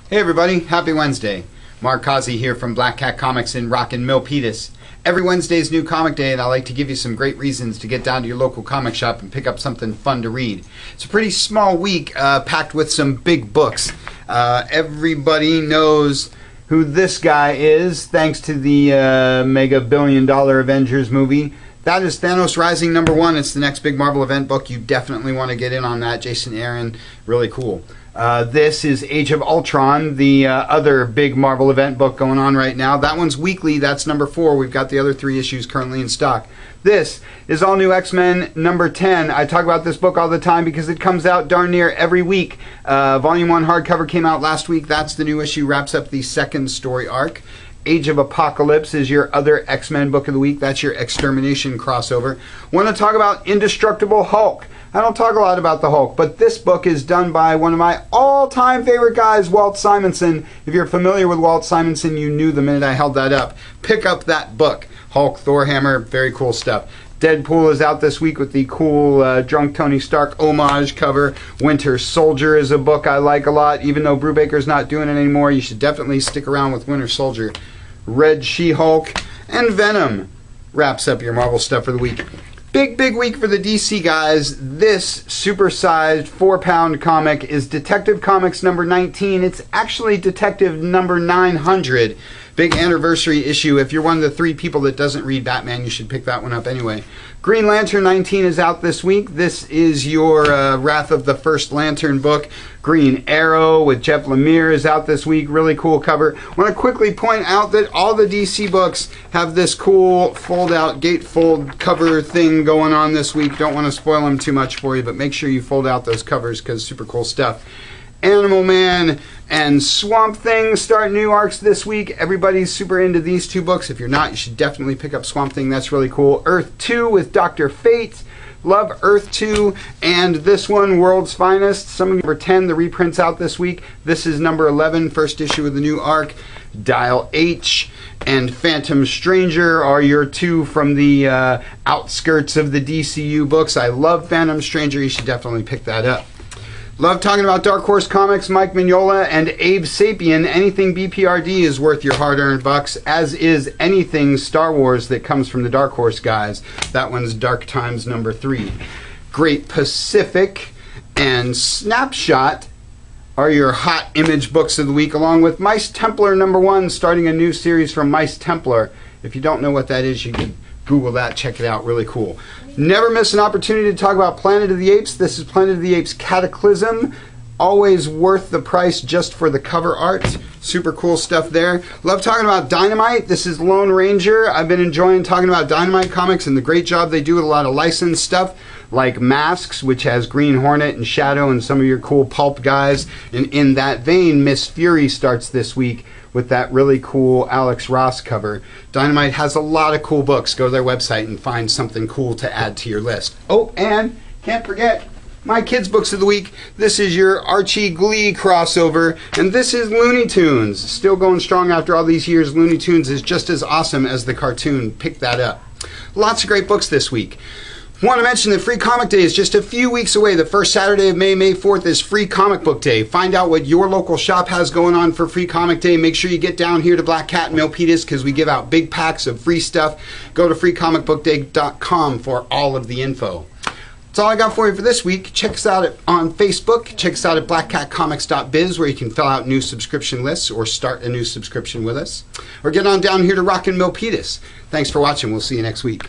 Hey everybody, happy Wednesday. Mark Causey here from Black Cat Comics in Rockin' Milpitas. Every Wednesday is new comic day and I like to give you some great reasons to get down to your local comic shop and pick up something fun to read. It's a pretty small week packed with some big books. Everybody knows who this guy is thanks to the mega billion-dollar Avengers movie. That is Thanos Rising #1. It's the next big Marvel event book. You definitely want to get in on that. Jason Aaron, really cool. This is Age of Ultron, the other big Marvel event book going on right now. That one's weekly. That's #4. We've got the other 3 issues currently in stock. This is All New X-Men #10. I talk about this book all the time because it comes out darn near every week. Volume 1 hardcover came out last week. That's the new issue. Wraps up the second story arc. Age of Apocalypse is your other X-Men book of the week. That's your Extermination crossover. Want to talk about Indestructible Hulk. I don't talk a lot about the Hulk, but this book is done by one of my all-time favorite guys, Walt Simonson. If you're familiar with Walt Simonson, you knew the minute I held that up. Pick up that book. Hulk, Thor Hammer, very cool stuff. Deadpool is out this week with the cool Drunk Tony Stark homage cover. Winter Soldier is a book I like a lot. Even though Brubaker's not doing it anymore, you should definitely stick around with Winter Soldier. Red She-Hulk and Venom wraps up your Marvel stuff for the week. Big week for the DC guys. This super-sized 4-pound comic is Detective Comics #19. It's actually Detective #900. Big anniversary issue. If you're one of the 3 people that doesn't read Batman, you should pick that one up anyway. Green Lantern 19 is out this week. This is your Wrath of the First Lantern book. Green Arrow with Jeff Lemire is out this week. Really cool cover. I want to quickly point out that all the DC books have this cool fold-out gatefold cover thing going on this week. Don't want to spoil them too much for you, but make sure you fold out those covers because super cool stuff. Animal Man and Swamp Thing start new arcs this week. Everybody's super into these 2 books. If you're not, you should definitely pick up Swamp Thing. That's really cool. Earth 2 with Dr. Fate. Love Earth 2. And this one, World's Finest. Some of #10, the reprint's out this week. This is #11, first issue of the new arc. Dial H and Phantom Stranger are your 2 from the outskirts of the DCU books. I love Phantom Stranger. You should definitely pick that up. Love talking about Dark Horse Comics, Mike Mignola, and Abe Sapien. Anything BPRD is worth your hard-earned bucks, as is anything Star Wars that comes from the Dark Horse guys. That one's Dark Times #3. Great Pacific and Snapshot are your hot image books of the week, along with Mice Templar #1, starting a new series from Mice Templar. If you don't know what that is, you can Google that, check it out, really cool. Never miss an opportunity to talk about Planet of the Apes. This is Planet of the Apes Cataclysm. Always worth the price just for the cover art. Super cool stuff there. Love talking about Dynamite. This is Lone Ranger. I've been enjoying talking about Dynamite comics and the great job they do with a lot of licensed stuff like Masks, which has Green Hornet and Shadow and some of your cool pulp guys. And in that vein, Miss Fury starts this week with that really cool Alex Ross cover. Dynamite has a lot of cool books. Go to their website and find something cool to add to your list. Oh, and can't forget my kids' books of the week. This is your Archie Glee crossover, and this is Looney Tunes. Still going strong after all these years. Looney Tunes is just as awesome as the cartoon. Pick that up. Lots of great books this week. Want to mention that Free Comic Day is just a few weeks away. The first Saturday of May, May 4th, is Free Comic Book Day. Find out what your local shop has going on for Free Comic Day. Make sure you get down here to Black Cat and Milpitas because we give out big packs of free stuff. Go to freecomicbookday.com for all of the info. That's all I got for you for this week. Check us out on Facebook. Check us out at blackcatcomics.biz where you can fill out new subscription lists or start a new subscription with us. Or get on down here to Rockin' Milpitas. Thanks for watching. We'll see you next week.